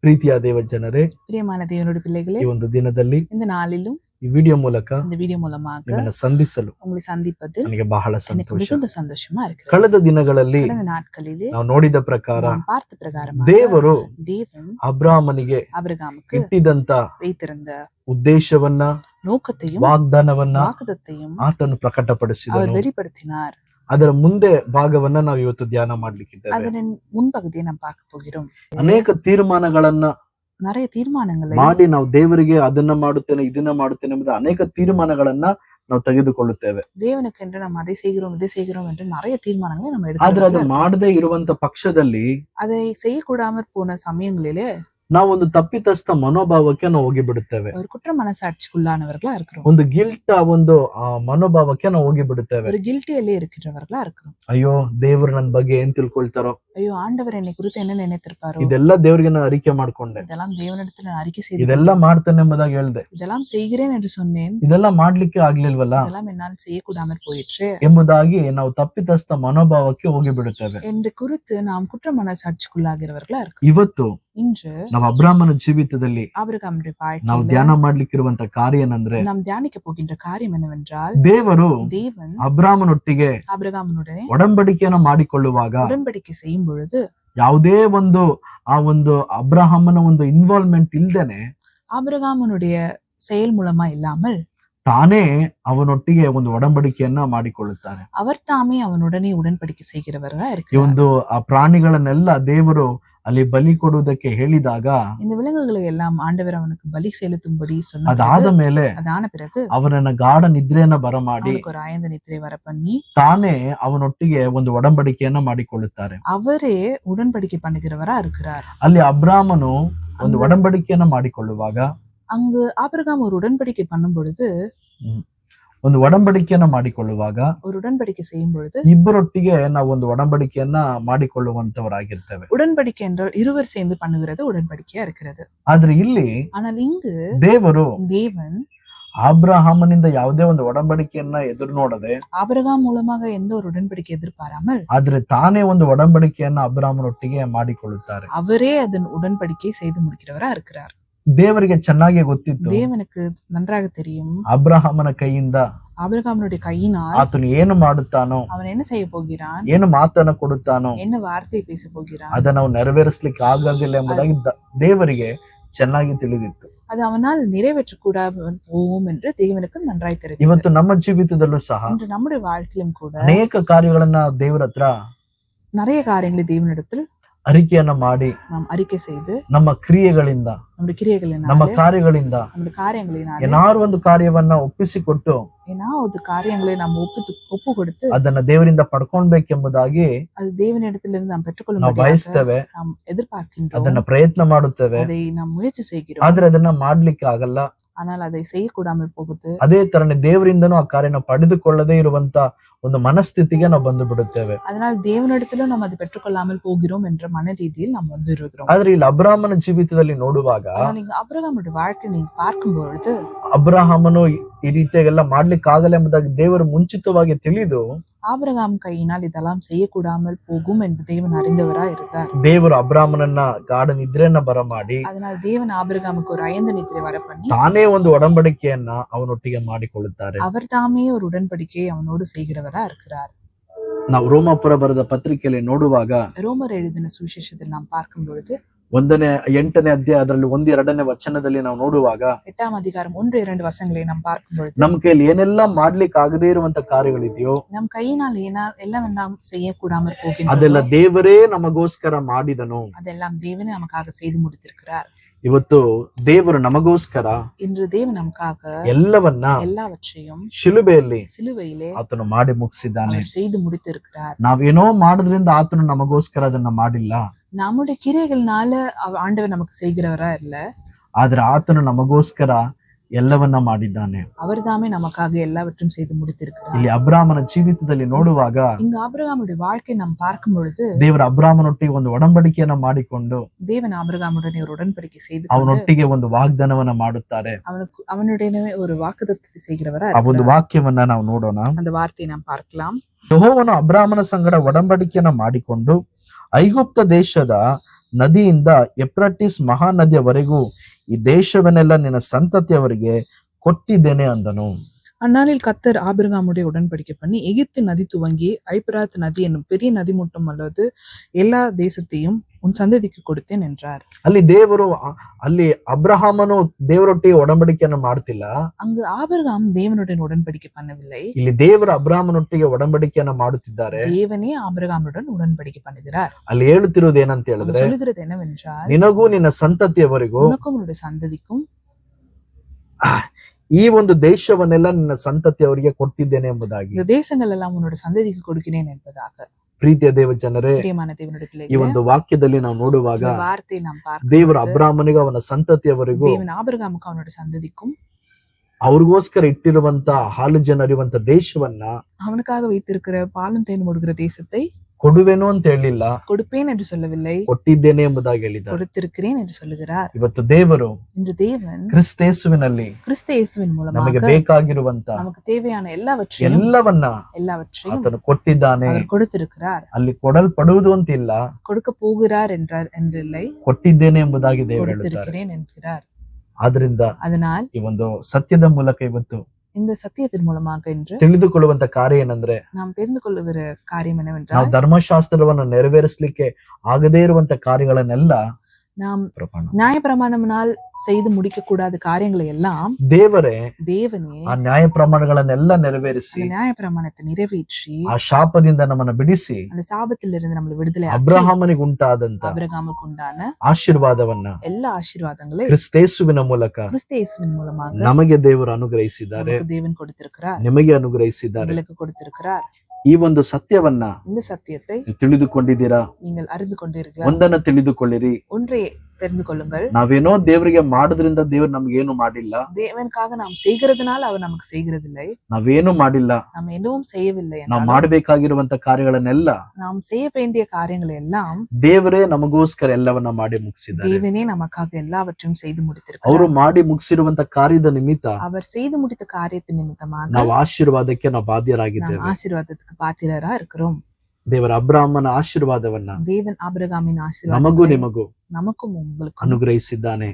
ಪ್ರೀತಿಯ ದೇವ ಜನರೇ, பிரியமான தேவனுடைய பிள்ளைகளே, ಈ ಒಂದು ದಿನದಲ್ಲಿ இந்த நாளிலும் ಈ ವಿಡಿಯೋ ಮೂಲಕ மூலமாக ಸಂಧಿಸಲು உங்களை சந்திப்பது ನನಗೆ ಬಹಳ எனக்கு ಸಂತೋಷ. மிகுந்த சந்தோஷமா இருக்கு. ಕಳೆದ ದಿನಗಳಲ್ಲಿ கடந்த நாட்களிலே ನಾವು ನೋಡಿದ ಪ್ರಕಾರ நாம் பார்த்த பிரகாரமாக ದೇವರು தேவன் ಅಬ್ರಾಮನಿಗೆ ஆபிரகாமுக்கு ಇಟ್ಟಿದಂತ வைத்திருந்த ಉದ್ದೇಶವನ್ನ, நோக்கத்தையும் ವಾಗ್ದಾನವನ್ನ வாக்குதத்தையும் ಆತನು அவர் ಪ್ರಕಟಪಡಿಸಿದನು. வெளிப்படுத்தினார். ಅದರ ಮುಂದೆ ಭಾಗವನ್ನ ನಾವು ಇವತ್ತು ಧ್ಯಾನ ಮಾಡ್ಲಿಕ್ಕಿದ್ದೇವೆ. அதன் முன்பகுதியை நாம் பார்க்க போகிறோம். ಅನೇಕ ತೀರ್ಮಾನಗಳನ್ನ நிறைய தீர்மானங்களை ಮಾಡಿ ನಾವು ದೇವರಿಗೆ ಅದನ್ನ ಮಾಡುತ್ತೇನೆ ಇದನ್ನ ಮಾಡುತ್ತೇನೆ ಎಂಬುದು ಅನೇಕ ತೀರ್ಮಾನಗಳನ್ನ ನಾವು ತೆಗೆದುಕೊಳ್ಳುತ್ತೇವೆ. தேவனுக்கென்று நாம் அதை செய்கிறோம் இதை செய்கிறோம் என்று நிறைய தீர்மானங்களை நம்ம ಆದ್ರೆ ಅದು எடுக்கிறோம். ಮಾಡದೇ ಇರುವಂತ ಪಕ್ಷದಲ್ಲಿ அதை செய்யக்கூடாமற் போன சமயங்களிலே ನಾವು ಒಂದು ತಪ್ಪಿತಸ್ಥ ಮನೋಭಾವಕ್ಕೆ ನಾವು ಹೋಗಿ ಬಿಡುತ್ತೇವೆ. ஒரு குற்ற மனசாட்சிக்குள்ளானவர்களா இருக்கிறோம். ಒಂದು ಗಿಲ್ಟ್ ಒಂದು ಮನೋಭಾವಕ್ಕೆ ನಾವು ಹೋಗಿ ಬಿಡುತ್ತೇವೆ. ஒரு கில்ட்டியಲ್ಲೇ இருக்கிறவர்களா இருக்கிறோம். ಅಯ್ಯೋ, ದೇವ್ರು ನನ್ನ ಬಗ್ಗೆ ಏನ್ ತಿಳ್ಕೊಳ್ತಾರೋ, ஐயோ, ஆண்டவர் என்னை குறித்து என்ன நினைத்திருப்பாரோ, ಇದೆಲ್ಲ ದೇವ್ರಿಗೆ ನಾನು ಅರಿಕೆ ಮಾಡ್ಕೊಂಡೆ, இதெல்லாம் தேவனிடத்தில் நான் அறிக்கை செய்து ಇದೆಲ್ಲ ಮಾಡ್ತಾನೆ ಎಂಬುದಾಗಿ ಹೇಳ್ದೆ, இதெல்லாம் செய்கிறேன் என்று சொன்னேன், ಇದೆಲ್ಲ ಮಾಡ್ಲಿಕ್ಕೆ ಆಗ್ಲಿಲ್ವಲ್ಲ இதெல்லாம் என்னால் செய்யக்கூடாமற் போயிற்று ಎಂಬುದಾಗಿ ನಾವು ತಪ್ಪಿತಸ್ಥ ಮನೋಭಾವಕ್ಕೆ ಹೋಗಿ ಬಿಡುತ್ತೇವೆ. என்று குறித்து நாம் குற்ற மனசாட்சிக்குள்ளாகிறவர்களா இருக்கிறோம். ಇವತ್ತು இன்று ನಾವು ಅಬ್ರಾಮನ ಜೀವಿತದಲ್ಲಿ ஆபிரகாமுடைய ನಾವು வாழ்க்கையில ಧ್ಯಾನ ಮಾಡ್ಲಿಕ್ಕಿರುವಂತ ಕಾರ್ಯ ಏನಂದ್ರೆ, நாம் தியானிக்க போகின்ற காரியம் என்னவென்றால், ದೇವರು தேவன் ಅಬ್ರಾಮನೊಟ್ಟಿಗೆ ஆபிரகாமுடனே ಒಡಂಬಡಿಕೆಯನ್ನು ಮಾಡಿಕೊಳ್ಳುವಾಗ உடன்படிக்கை செய்யும் பொழுது ಯಾವುದೇ ಒಂದು ಆ ಒಂದು ಅಬ್ರಹಾಮನ ಒಂದು ಇನ್ವಾಲ್ವ್ಮೆಂಟ್ ಇಲ್ದೇನೆ ஆபிரகாமுடைய செயல் மூலமா இல்லாமல் ತಾನೇ ಅವನೊಟ್ಟಿಗೆ ಒಂದು ಒಡಂಬಡಿಕೆಯನ್ನ ಮಾಡಿಕೊಳ್ಳುತ್ತಾರೆ. அவர் தாமே அவனுடனே உடன்படிக்கை செய்கிறவர்களா ಈ இருக்கிறார். ಒಂದು ಆ ಪ್ರಾಣಿಗಳನ್ನೆಲ್ಲ ದೇವರು ಅಲ್ಲಿ ಬಲಿ ಕೊಡುವುದಕ್ಕೆ ಹೇಳಿದಾಗ, இந்த விலங்குகளை எல்லாம் ஆண்டவர் அவனுக்கு பலி செலுத்தும்படி சொன்னார். ಅದಾದ ಮೇಲೆ அதான பிறகு ಅವನನ್ನ ಗಾಢ ನಿದ್ರೆಯನ್ನ ಬರಮಾಡಿ அவனுக்கு ஒரு ஆயந்த நித்திரை வர பண்ணி ತಾನೇ ಅವನೊಟ್ಟಿಗೆ ಒಂದು ಒಡಂಬಡಿಕೆಯನ್ನ ಮಾಡಿಕೊಳ್ಳುತ್ತಾರೆ. அவரே உடன்படிக்கை பண்ணுகிறவரா இருக்கிறார். ಅಲ್ಲಿ ಅಬ್ರಾಮನು ಒಂದು ಒಡಂಬಡಿಕೆಯನ್ನ ಮಾಡಿಕೊಳ್ಳುವಾಗ, அங்கு ஆபிரகாம் ஒரு உடன்படிக்கை பண்ணும் பொழுது ಒಂದು ಒಡಂಬಡಿಕೆಯನ್ನ ಮಾಡಿಕೊಳ್ಳುವಾಗ ஒரு உடன்படிக்கை செய்யும் பொழுது ಇಬ್ಬರೊಟ್ಟಿಗೆ ನಾವು ಒಂದು ಒಡಂಬಡಿಕೆಯನ್ನ ಮಾಡಿಕೊಳ್ಳುವಂತವರಾಗಿರ್ತೇವೆ. உடன்படிக்கை என்றால் இருவர் சேர்ந்து பண்ணுகிறது உடன்படிக்கையா இருக்கிறது. ಆದ್ರೆ ಇಲ್ಲಿ ஆனால் இங்கு ದೇವರು தேவன் ಅಬ್ರಹಾಮನಿಂದ ಯಾವುದೇ ಒಂದು ಒಡಂಬಡಿಕೆಯನ್ನ ಎದುರು ನೋಡದೆ, ஆபிரகாம் மூலமாக எந்த ஒரு உடன்படிக்கை எதிர்பாராமல் ಆದ್ರೆ ತಾನೇ ಒಂದು ಒಡಂಬಡಿಕೆಯನ್ನ ಅಬ್ರಹಾಮನೊಟ್ಟಿಗೆ ಮಾಡಿಕೊಳ್ಳುತ್ತಾರೆ. அவரே அதன் உடன்படிக்கை செய்து முடிக்கிறவரா இருக்கிறார். ದೇವರಿಗೆ ಚೆನ್ನಾಗಿ ಗೊತ್ತಿತ್ತು, தேவனுக்கு நன்றாக தெரியும், ಅಬ್ರಹಾಮನ ಕೈಯಿಂದ ஆபிரகாமுடைய கையினால் ಆತನು ಏನು ಮಾಡುತ್ತಾನೋ, அவன் என்ன செய்ய போகிறான், ಏನು ಮಾತನ್ನ ಕೊಡುತ್ತಾನೋ என்ன வார்த்தை பேச போகிறான், ಅದನ್ನ ನಾವು ನೆರವೇರಿಸ್ಲಿಕ್ಕೆ ಆಗೋದಿಲ್ಲ ಎಂಬುದಾಗಿ ದೇವರಿಗೆ ಚೆನ್ನಾಗಿ ತಿಳಿದಿತ್ತು. அது அவனால் நிறைவேற்றக்கூடாமல் போகும் என்று தேவனுக்கு நன்றாய் தெரியும். ಇವತ್ತು ನಮ್ಮ ಜೀವಿತದಲ್ಲೂ ಸಹ இன்று நம்முடைய வாழ்க்கையிலும் கூட ಅನೇಕ ಕಾರ್ಯಗಳನ್ನ ದೇವರ ಹತ್ರ நிறைய காரியங்களை தேவனிடத்தில் ಅರಿಕೆಯನ್ನ ಮಾಡಿ நாம் அறிக்கை செய்து ನಮ್ಮ ಕ್ರಿಯೆಗಳಿಂದ, நம்முடைய கிரியைகளினால் ನಮ್ಮ ಕಾರ್ಯಗಳಿಂದ நம்முடைய காரியங்களினால் ಏನಾರು ಒಂದು ಕಾರ್ಯವನ್ನ ಒಪ್ಪಿಸಿಕೊಟ್ಟು ஏதாவது காரியங்களை நாம் ஒப்பு கொடுத்து ಅದನ್ನ ದೇವರಿಂದ ಪಡ್ಕೊಳ್ಬೇಕೆಂಬುದಾಗಿ அது தேவனிடத்திலிருந்து நாம் ನಾವು பெற்றுக்கொள்ளும் ಬಯಸ್ತೇವೆ, நாம் எதிர்பார்க்கின்றோம், ಅದನ್ನ ಪ್ರಯತ್ನ ಮಾಡುತ್ತೇವೆ. அதை நாம் ಮುಯற்சி செய்கிறோம். ಆದ್ರೆ ಅದನ್ನ ಮಾಡ್ಲಿಕ್ಕೆ ಆಗಲ್ಲ. ஆனால் அதை செய்யக்கூடாமல் போகுது. ಅದೇ ತರನೇ ದೇವರಿಂದನೂ ಆ ಕಾರ್ಯನ ಪಡೆದುಕೊಳ್ಳದೇ ಇರುವಂತ ಒಂದು ಮನಸ್ಥಿತಿಗೆ ನಾವು ಬಂದು ಬಿಡುತ್ತೇವೆ. அதனால் தேவனிடத்திலும் நாம் அதை பெற்றுக்கொள்ளாமல் போகிறோம் என்ற மன ரீதியில் நாம் வந்து இருக்கிறோம். ಆದ್ರೆ ಇಲ್ಲಿ ಅಬ್ರಾಹ್ಮನ ಜೀವಿತದಲ್ಲಿ ನೋಡುವಾಗ நீங்க அபிரகாமுடைய வாழ்க்கை நீங்க பார்க்கும் பொழுது ಅಬ್ರಾಹ್ಮನು ಈ ರೀತಿಯಾಗೆಲ್ಲ ಮಾಡ್ಲಿಕ್ಕೆ ಆಗಲ್ಲ ಎಂಬುದಾಗಿ ದೇವರು ಮುಂಚಿತವಾಗಿ ತಿಳಿದು ஆபிரகாம் கையினால் இதெல்லாம் செய்யக்கூடாமல் போகும் என்று தேவன் அறிந்தவராய் இருந்தார். ದೇವರು ಅಬ್ರಾಹ್ಮನನ್ನ ಗಾಢ ನಿದ್ರೆಯನ್ನ ಬರಮಾಡಿ அதனால் தேவன் ஆபிரகாமுக்கு ஒரு அயர்ந்த நித்திரை வர பண்ணி ತಾನೇ ಒಂದು ಒಡಂಬಡಿಕೆಯನ್ನ ಅವನೊಟ್ಟಿಗೆ ಮಾಡಿಕೊಳ್ಳುತ್ತಾರೆ. அவர் தாமே ஒரு உடன்படிக்கையை அவனோடு செய்கிறவரா இருக்கிறார். ನಾವು ರೋಮಾಪುರ ಬರೆದ ಪತ್ರಿಕೆಯಲ್ಲಿ ನೋಡುವಾಗ ரோமர் எழுதின சுவிசேஷத்தில் நாம் பார்க்கும் பொழுது 8ನೇ ಅಧ್ಯಾಯ ಅದರಲ್ಲಿ 1-2ನೇ ವಚನದಲ್ಲಿ ನಾವು ನೋಡುವಾಗ 8ஆம் அதிகாரம் 1-2 வசனங்களை நாம் பார்க்கும் பொழுது ನಮ್ಮ ಕೈಯಲ್ಲಿ ಏನೆಲ್ಲ ಮಾಡ್ಲಿಕ್ಕೆ ಆಗದೇ ಇರುವಂತ ಕಾರ್ಯಗಳಿದೆಯೋ நம் கையினால் எல்லாம் நாம் செய்யக்கூடாமல் போகின்றோம், ಅದೆಲ್ಲ ದೇವರೇ ನಮಗೋಸ್ಕರ ಮಾಡಿದನು. அதெல்லாம் தேவனே நமக்காக செய்து முடித்திருக்கிறார். ಇವತ್ತು ದೇವರು ನಮಗೋಸ್ಕರ இன்று தேவன் நமக்காக ಎಲ್ಲವನ್ನ எல்லாவற்றையும் ಶಿಲುಬೆಯಲ್ಲಿ சிலுவையிலே ಆತನು ಮಾಡಿ ಮುಗಿಸಿದ್ದಾನೆ. அவர் செய்து முடித்திருக்கிறார். ನಾವೇನೋ ಮಾಡೋದ್ರಿಂದ ಆತನು ನಮಗೋಸ್ಕರ ಅದನ್ನ ಮಾಡಿಲ್ಲ, நம்முடைய கிரியைகள்னால ஆண்டவர் நமக்கு செய்கிறவரா இல்ல, ಆದ್ರೆ ಆತನು ನಮಗೋಸ್ಕರ ಎಲ್ಲವನ್ನ ಮಾಡಿದ್ದಾನೆ. அவர் தாமே நமக்காக எல்லாவற்றையும் செய்து முடித்திருக்கிறார். ಇಲ್ಲಿ ಅಬ್ರಾಹ್ಮನ ಜೀವಿತದಲ್ಲಿ ನೋಡುವಾಗ இங்க ஆபிரகாமுடைய வாழ்க்கை நாம் பார்க்கும் பொழுது ದೇವರ ಅಬ್ರಾಹ್ಮನೊಟ್ಟಿಗೆ ಒಂದು ಒಡಂಬಡಿಕೆಯನ್ನ ಮಾಡಿಕೊಂಡು தேவன் ஆபிரகாமுடனே ஒரு உடன்படிக்கை செய்து ಅವನೊಟ್ಟಿಗೆ ಒಂದು ವಾಗ್ದಾನವನ್ನ ಮಾಡುತ್ತಾರೆ. அவனுடனே ஒரு வாக்குத்தத்தத்தை செய்கிறவரா ಆ ಒಂದು ವಾಕ್ಯವನ್ನ ನಾವು ನೋಡೋಣ. அந்த வார்த்தையை நாம் பார்க்கலாம். ಯೆಹೋವನು ಅಬ್ರಾಹ್ಮನ ಸಂಗಡ ಒಡಂಬಡಿಕೆಯನ್ನ ಮಾಡಿಕೊಂಡು ಐಗುಪ್ತ ದೇಶದ ನದಿಯಿಂದ ಎಫ್ರಟಿಸ್ ಮಹಾನದಿಯವರೆಗೂ ಈ ದೇಶವನ್ನೆಲ್ಲ ನಿನ್ನ ಸಂತತಿಯವರಿಗೆ ಕೊಟ್ಟಿದ್ದೇನೆ ಅಂದನು. அந்நாளில் கர்த்தர் ஆபிரகாமுடைய உடன்படிக்கை பண்ணி எகிப்து நதி துவங்கி ஐபிராத் நதி என்னும் பெரிய நதி மட்டும் அல்லது எல்லா தேசத்தையும் உன் சந்ததிக்கு கொடுத்தேன் என்றார். ಅಲ್ಲಿ ಅಬ್ರಹಾಮನು ದೇವರೊಟ್ಟಿಗೆ ಒಡಂಬಡಿಕೆಯನ್ನು ಮಾಡ್ತಿಲ್ಲ, அங்கு ஆபிரகாம் தேவனுடன் உடன்படிக்கை பண்ணவில்லை, ಇಲ್ಲಿ ದೇವರು ಅಬ್ರಹಾಮನೊಟ್ಟಿಗೆ ಒಡಂಬಡಿಕೆಯನ್ನ ಮಾಡುತ್ತಿದ್ದಾರೆ. தேவனே ஆபிரகாமுடன் உடன்படிக்கை பண்ணுகிறார். ಅಲ್ಲಿ ಹೇಳುತ್ತಿರುವುದು ಏನಂತ ಹೇಳಿದ್ರೆ, சொல்லுகிறது என்னவென்றால் ನಿನಗೂ ನಿನ್ನ ಸಂತತಿಯವರಿಗೂ உனக்கும் உன்னுடைய சந்ததிக்கும் ಈ ಒಂದು ದೇಶವನ್ನೆಲ್ಲ ನಿನ್ನ ಸಂತತಿಯವರಿಗೆ ಕೊಟ್ಟಿದ್ದೇನೆ ಎಂಬುದಾಗಿ, இந்த தேசங்கள் எல்லாம் உன்னோட சந்ததிக்கு கொடுக்கிறேன் என்பதாக. ಪ್ರೀತಿಯ ದೇವ ಜನರೇ, பிரியமான தேவனுடைய ಈ பிள்ளைகளே, ಒಂದು ವಾಕ್ಯದಲ್ಲಿ ನಾವು ನೋಡುವಾಗ இந்த வார்த்தை நாம் பார்க்கும் ದೇವರು ಅಬ್ರಾಹ್ಮನಿಗೂ ಅವನ ಸಂತತಿಯವರಿಗೂ தேவன் ஆபிரகாமுக்கு அவனோட சந்ததிக்கும் ಅವ್ರಿಗೋಸ್ಕರ ಇಟ್ಟಿರುವಂತ ಹಾಲು ಜನರಿರುವಂತ ದೇಶವನ್ನ அவனுக்காக வைத்திருக்கிற பாலும் தேனும் ஓடுகிற தேசத்தை ಕೊಡುವೆನು ಅಂತ ಹೇಳಿಲ್ಲ, கொடுப்பேன் என்று சொல்லவில்லை, ಕೊಟ್ಟಿದ್ದೇನೆ ಎಂಬುದಾಗಿ ಹೇಳಿದ್ದಾರೆ. கொடுத்திருக்கிறேன் என்று சொல்லுகிறார். ಇವತ್ತು ದೇವರು இன்று தேவன் ಕ್ರಿಸ್ತೇಸುವಿನಲ್ಲಿ கிறிஸ்து இயேசுவின் ನಮಗೆ மூலமாக ಬೇಕಾಗಿರುವಂತ நமக்கு தேவையான எல்லாவற்றையும் ಎಲ್ಲವನ್ನ ಆತನು ಕೊಟ್ಟಿದ್ದಾನೆ. அவர் கொடுத்திருக்கிறார். ಅಲ್ಲಿ ಕೊಡಲ್ಪಡುವುದು ಅಂತ ಇಲ್ಲ, கொடுக்க போகிறார் என்றில்லை, ಕೊಟ್ಟಿದ್ದೇನೆ ಎಂಬುದಾಗಿ ದೇವರು ಹೇಳುತ್ತಾರೆ. கொடுத்திருக்கிறேன் என்கிறார். ಆದ್ರಿಂದ அதனால் ಈ ಒಂದು ಸತ್ಯದ ಮೂಲಕ ಇವತ್ತು இந்த சத்தியத்தின் மூலமாக இன்று ತಿಳಿದುಕೊಳ್ಳುವಂತ ಕಾರ್ಯ ಏನಂದ್ರೆ, நாம் தெரிந்து கொள்ளுகிற காரியம் ನಾವು என்னவென்றால் ಧರ್ಮಶಾಸ್ತ್ರವನ್ನು ನೆರವೇರಿಸಲಿಕ್ಕೆ ಆಗದೇ ಇರುವಂತ ಕಾರ್ಯಗಳನ್ನೆಲ್ಲ நாம் நியாயப்பிரமாணத்தினால் செய்து முடிக்க கூடாத காரியங்களை எல்லாம் ದೇವರೇ தேவனே ಆ ನ್ಯಾಯ ಪ್ರಮಾಣಗಳನ್ನೆಲ್ಲ ನೆರವೇರಿಸಿ அந்த நியாயப்பிரமாணத்தை நிறைவேற்றி ಆ ಶಾಪದಿಂದ ನಮ್ಮನ್ನ ಬಿಡಿಸಿ அந்த சாபத்திலிருந்து நம்மளை விடுதலை ಅಬ್ರಹಾಮನಿಗೆ ಉಂಟಾದಂತ ஆபிரகாமுக்கு உண்டான ಆಶೀರ್ವಾದವನ್ನ எல்லா ஆசீர்வாதங்களை ಕ್ರಿಸ್ತೇಸುವಿನ ಮೂಲಕ கிறிஸ்து இயேசுவின் மூலமாக ನಮಗೆ ದೇವರು ಅನುಗ್ರಹಿಸಿದ್ದಾರೆ, நமக்கு தேவன் கொடுத்திருக்கிறார், ನಿಮಗೆ ಅನುಗ್ರಹಿಸಿದ್ದಾರೆ. உங்களுக்கு கொடுத்திருக்கிறார். ಈ ಒಂದು ಸತ್ಯವನ್ನ இந்த சத்தியத்தை ತಿಳಿದುಕೊಂಡಿದ್ದೀರಾ? நீங்கள் அறிந்து கொண்டீர்களா? ಒಂದನ್ನ ತಿಳಿದುಕೊಳ್ಳಿರಿ, ஒன்றை தெரிந்து கொள்ளுங்கள். ನಾವೇನೋ ದೇವರಿಗೆ ಮಾಡೋದ್ರಿಂದ ದೇವ್ರು ನಮ್ಗೇನು ಮಾಡಿಲ್ಲ, தேவனுக்காக நாம் செய்கிறதுனால அவர் நமக்கு செய்கிறதில்லை, ನಾವೇನು ಮಾಡಿಲ್ಲ. நாம் எதுவும் செய்யவில்லை, ನಾವು ಮಾಡಬೇಕಾಗಿರುವಂತ ಕಾರ್ಯಗಳನ್ನೆಲ್ಲ நாம் செய்ய வேண்டிய காரியங்களை எல்லாம் ದೇವರೇ ನಮಗೋಸ್ಕರ ಎಲ್ಲವನ್ನ ಮಾಡಿ ಮುಗಿಸಿದ್ದಾರೆ. தேவனே நமக்காக எல்லாவற்றையும் செய்து முடித்திருக்கிறார். ಅವರು ಮಾಡಿ ಮುಗಿಸಿರುವಂತ ಕಾರ್ಯದ ನಿಮಿತ್ತ அவர் செய்து முடித்த காரியத்தின் நிமித்தமாக ನಾವು ಆಶೀರ್ವಾದಕ್ಕೆ ನಾವು ಬಾಧ್ಯರಾಗಿದ್ದೇವೆ. நாம் ஆசீர்வாதத்துக்கு பாத்திரரா இருக்கிறோம். ದೇವರ ಅಬ್ರಾಹ್ಮನ ಆಶೀರ್ವಾದವನ್ನ தேவன் ஆபிரகாமின் ನಮಗೂ ஆசீர்வாதத்தை ನಿಮಗೂ நமக்கும் உங்களுக்கும் ಅನುಗ್ರಹಿಸಿದ್ದಾನೆ.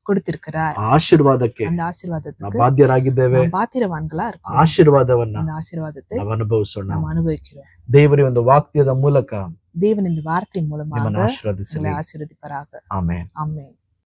கொடுத்திருக்கிறார். ಆಶೀರ್ವಾದಕ್ಕೆ அந்த ನಾವು ஆசீர்வாதத்துக்கு ಬಾಧ್ಯರಾಗಿದ್ದೇವೆ. நாம் பாத்திரவான்களா இருக்கோம். ಆಶೀರ್ವಾದವನ್ನ இந்த ஆசீர்வாதத்தை ನಾವು ಅನುಭವಿಸೋಣ. நாம் அனுபவிக்கிறோம். ದೇವರ ಒಂದು ವಾಕ್ಯದ ಮೂಲಕ தேவன் இந்த வார்த்தையின் மூலமாக ನಿಮ್ಮನ್ನು ಆಶೀರ್ವದಿಸಲಿ. உங்களை ஆசீர்வதிப்பாராக. ಆಮೆನ್. ஆமென்.